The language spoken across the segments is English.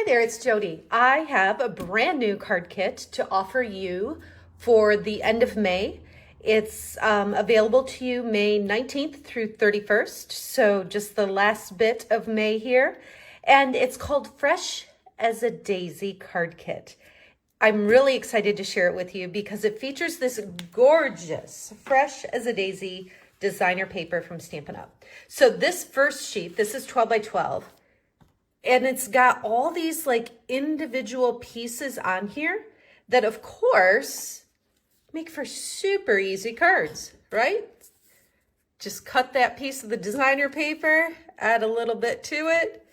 there, it's Jodi. I have a brand new card kit to offer you for the end of May. It's available to you May 19th through 31st, so just the last bit of May here. And it's called Fresh as a Daisy card kit. I'm really excited to share it with you because it features this gorgeous Fresh as a Daisy designer paper from Stampin' Up. So this first sheet, this is 12 by 12. And it's got all these like individual pieces on here that of course make for super easy cards, right? Just cut that piece of the designer paper, add a little bit to it.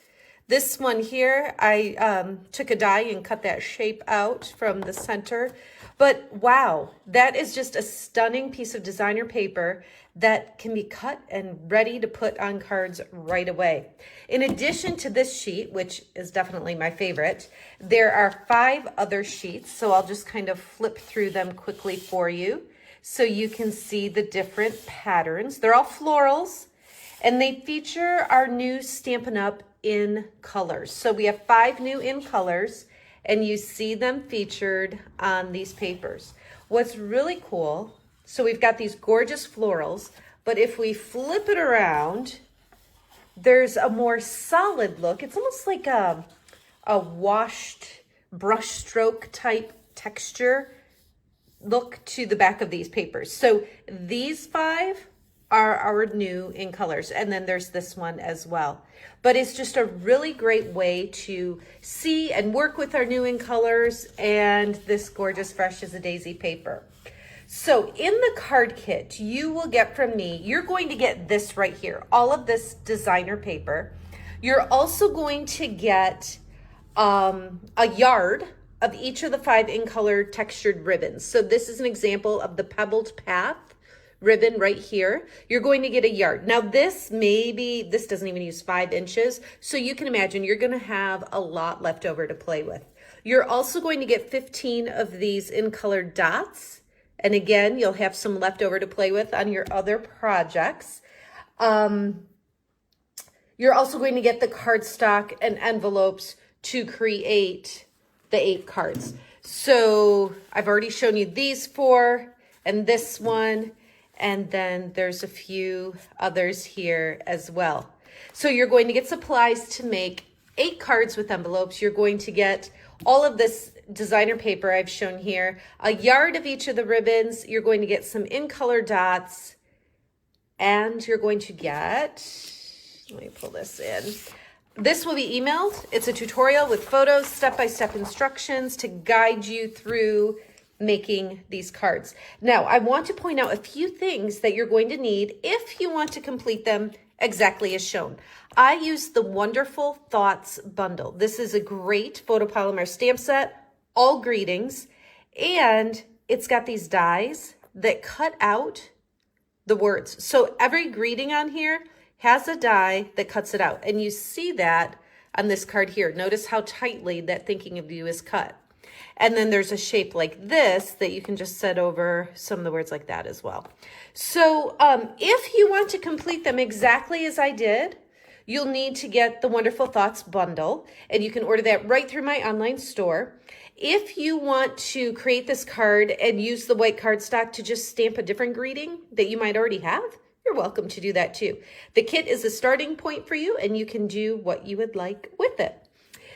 This one here, I took a die and cut that shape out from the center. But wow, that is just a stunning piece of designer paper that can be cut and ready to put on cards right away. In addition to this sheet, which is definitely my favorite, there are 5 other sheets. So I'll just kind of flip through them quickly for you so you can see the different patterns. They're all florals and they feature our new Stampin' Up! In colors. So we have 5 new in colors and you see them featured on these papers. What's really cool, so we've got these gorgeous florals, but if we flip it around, there's a more solid look. It's almost like a washed brush stroke type texture look to the back of these papers. So these 5 are our new in colors. And then there's this one as well. But it's just a really great way to see and work with our new in colors and this gorgeous Fresh as a Daisy paper. So in the card kit, you will get from me, you're going to get this right here, all of this designer paper. You're also going to get a yard of each of the 5 in color textured ribbons. So this is an example of the Pebbled Path ribbon right here. You're going to get a yard. Now this doesn't even use 5 inches. So you can imagine you're going to have a lot left over to play with. You're also going to get 15 of these in colored dots. And again, you'll have some left over to play with on your other projects. You're also going to get the cardstock and envelopes to create the 8 cards. So I've already shown you these 4 and this one. And then there's a few others here as well. So you're going to get supplies to make 8 cards with envelopes. You're going to get all of this designer paper I've shown here, a yard of each of the ribbons. You're going to get some in color dots, and you're going to get, let me pull this in. This will be emailed. It's a tutorial with photos, step-by-step instructions to guide you through making these cards. Now, I want to point out a few things that you're going to need if you want to complete them exactly as shown. I use the Wonderful Thoughts bundle. This is a great photopolymer stamp set, all greetings, and it's got these dies that cut out the words. So every greeting on here has a die that cuts it out, and you see that on this card here. Notice how tightly that thinking of you is cut. And then there's a shape like this that you can just set over some of the words like that as well. So if you want to complete them exactly as I did, you'll need to get the Wonderful Thoughts bundle, and you can order that right through my online store. If you want to create this card and use the white cardstock to just stamp a different greeting that you might already have, you're welcome to do that too. The kit is a starting point for you, and you can do what you would like with it.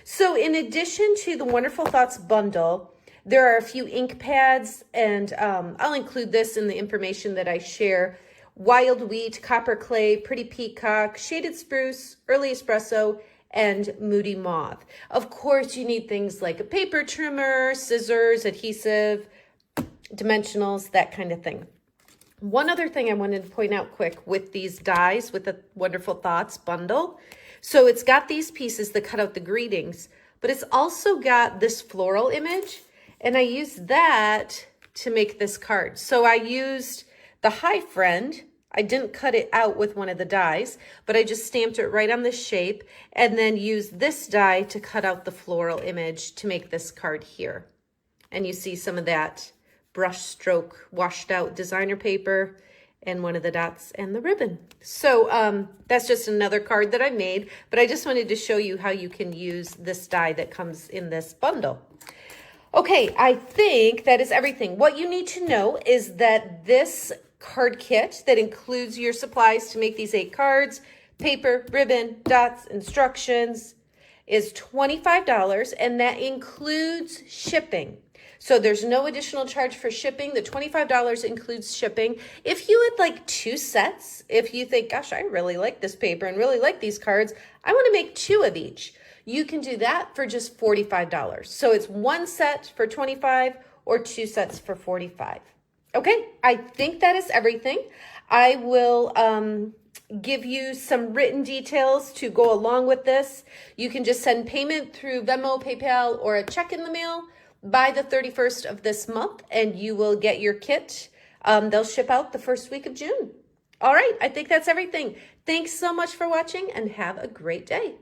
So in addition to the Wonderful Thoughts bundle, there are a few ink pads, and I'll include this in the information that I share. Wild Wheat, Copper Clay, Pretty Peacock, Shaded Spruce, Early Espresso, and Moody Mauve. Of course, you need things like a paper trimmer, scissors, adhesive, dimensionals, that kind of thing. One other thing I wanted to point out quick with these dies, with the Wonderful Thoughts bundle. So it's got these pieces that cut out the greetings, but it's also got this floral image, and I used that to make this card. So I used the Hi Friend. I didn't cut it out with one of the dies, but I just stamped it right on the shape and then used this die to cut out the floral image to make this card here. And you see some of that brush stroke washed out designer paper and one of the dots and the ribbon. So that's just another card that I made, but I just wanted to show you how you can use this die that comes in this bundle. Okay, I think that is everything. What you need to know is that this card kit that includes your supplies to make these 8 cards, paper, ribbon, dots, instructions, is $25, and that includes shipping. So there's no additional charge for shipping. The $25 includes shipping. If you would like 2 sets, if you think, gosh, I really like this paper and really like these cards, I want to make 2 of each, you can do that for just $45. So it's 1 set for $25 or 2 sets for $45. Okay, I think that is everything. I will give you some written details to go along with this. You can just send payment through Venmo, PayPal, or a check in the mail by the 31st of this month, and you will get your kit. They'll ship out the first week of June. All right, I think that's everything. Thanks so much for watching, and have a great day.